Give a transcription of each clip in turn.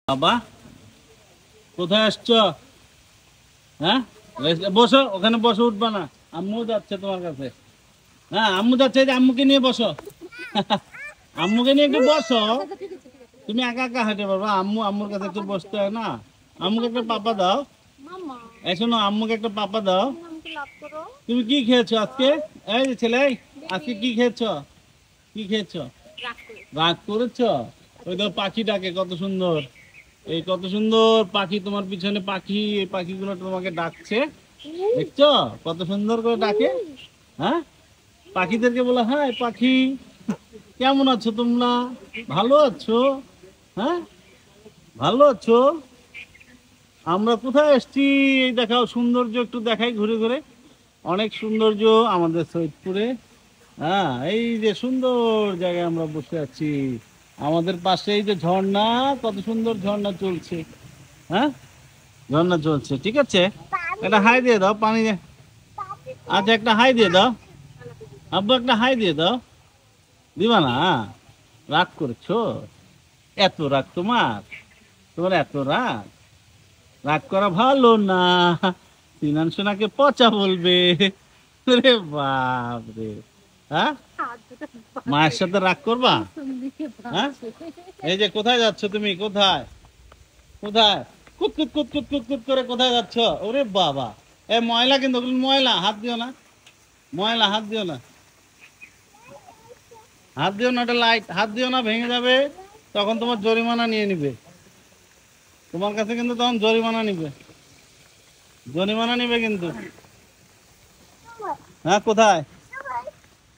বাবা কোথায় আসছো? হ্যাঁ, বসো ওখানে, বসো, উঠবা না। আম্মু যাচ্ছে তোমার কাছে। হ্যাঁ, আম্মু যাচ্ছে, যে আম্মুকে নিয়ে বসো। আম্মুকে নিয়ে একটু বসো। তুমি একা একা হাঁটে পারবা? আম্মুর কাছে একটু বসতে হয় না? আম্মুকে একটা পাপা দাও। এই শোনো, আম্মুকে একটা পাপা দাও। তুমি কি খেয়েছো আজকে? এই যে ছেলে, আজকে কি খেয়েছো? কি খেয়েছো? রাগ করেছো? ওই তো পাখিটাকে, কত সুন্দর। এই কত সুন্দর পাখি তোমার পিছনে, পাখি, এই পাখিগুলো তোমাকে ডাকছে। দেখছো কত সুন্দর করে ডাকে? হ্যাঁ, পাখিদেরকে বলো, হাই পাখি, কেমন আছো তোমরা? ভালো আছো? হ্যাঁ, ভালো আছো? আমরা কোথায় এসছি? এই দেখাও সৌন্দর্য, একটু দেখাই ঘুরে ঘুরে। অনেক সৌন্দর্য আমাদের সৈয়দপুরে। হ্যাঁ, এই যে সুন্দর জায়গায় আমরা বসে আছি। আমাদের পাশে এই যে ঝর্ণা, কত সুন্দর ঝর্ণা চলছে। হ্যাঁ, ঝর্ণা চলছে, ঠিক আছে। একটা হাই দিয়ে দাও, পানি দিয়ে। আচ্ছা, একটা হাই দিয়ে দাও। আব্বু একটা হাই দিয়ে দাও। দিবা না? রাগ করেছো? এত রাগ তোমার? তোমার এত রাগ? রাগ করা ভালো না। সিনান সোনাকে পচা বলবে। রে বাপ রে। হ্যাঁ, মায়ের সাথে রাগ করবা? হ্যাঁ, এই যে কোথায় যাচ্ছ তুমি? কোথায়? কোথায়? কুত কুত কুত কুত কুত কুত করে কোথায় যাচ্ছ? ওরে বাবা, এ ময়লা, কিন্তু ওগুলো ময়লা, হাত দিও না। ময়লা, হাত দিও না। হাত দিও না, ওটা লাইট, হাত দিও না, ভেঙে যাবে। তখন তোমার জরিমানা নিয়ে নিবে। তোমার কাছে কিন্তু তখন জরিমানা নিবে। জরিমানা নিবে কিন্তু। হ্যাঁ, কোথায়?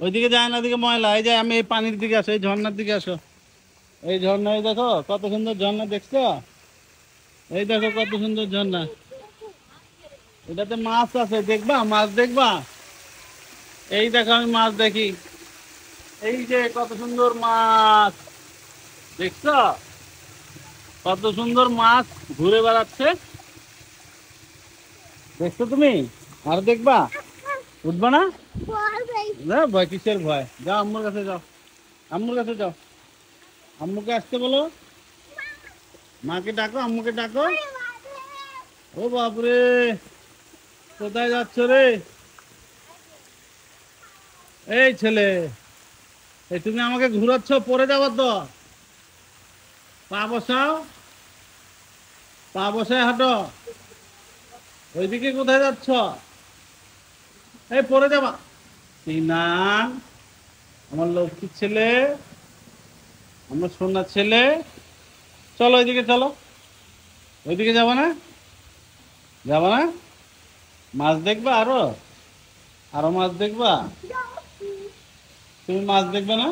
ওইদিকে যায় না, ওদিকে ময়লা। এই যে আমি এই পানির দিকে আসো, এই ঝর্ণার দিকে আসো। এই ঝর্ণা, এই দেখো কত সুন্দর ঝর্ণা, দেখছো? এই দেখো কত সুন্দর ঝর্ণা। এটাতে মাছ আছে, দেখবা? মাছ দেখবা? এই দেখো, আমি মাছ দেখি। এই যে কত সুন্দর মাছ, দেখছো? কত সুন্দর মাছ ঘুরে বেড়াচ্ছে, দেখছো তুমি? আর দেখবা? উঠবা না? না, ভয় কিসের ভয়? যাও আম্মুর কাছে যাও। আম্মুর কাছে যাও। আম্মুকে আসতে বলো। মাকে ডাকো, আম্মুকে ডাকো। ও বাপরে, কোথায় যাচ্ছ রে? এই ছেলে, এই তুমি আমাকে ঘুরাচ্ছ, পড়ে যাবার তো। পা বসাও, পা বসায় হাঁটো। ওইদিকে কোথায় যাচ্ছ? এই পড়ে যাবা। সিনান, আমার লক্ষ্মীর ছেলে, আমার সোনার ছেলে, চলো ওইদিকে চলো। ওইদিকে যাবো না? যাবো না? মাছ দেখবা? আরো আরো মাছ দেখবা? তুমি মাছ দেখবে না?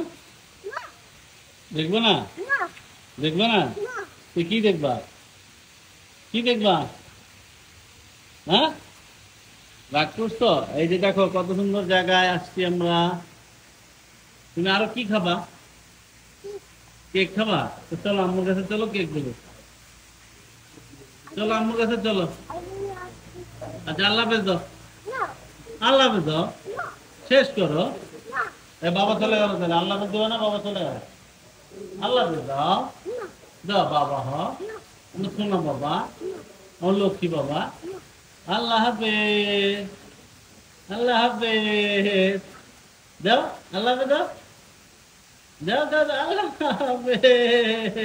দেখবে না? দেখবে না? তুই কি দেখবা? কি দেখবা? হ্যাঁ, রাগ করছো? এই যে দেখো কত সুন্দর জায়গায় আসছি আমরা। তুমি আরো কি খাবা? কেক খাবা? তো চলো আম্মুর কাছে, চলো কেক দেবো। চলো আম্মুর কাছে চলো। আচ্ছা, আল্লাহ হাফেজ দাও। আল্লাহ হাফেজ দাও, শেষ করো। এ বাবা চলে গেল, তাহলে আল্লাহ হাফেজ দেবো না? বাবা চলে গেল। আল্লাহ হাফেজ দাও। দাও বাবা, আমার সোনা বাবা, আমার লক্ষ্মী বাবা। আল্লাহ হাফেজ। আল্লাহ হাফেজ। দাও, আল্লাহ হাফেজ দাও। দাও দাও দাও, আল্লাহ হাফেজ।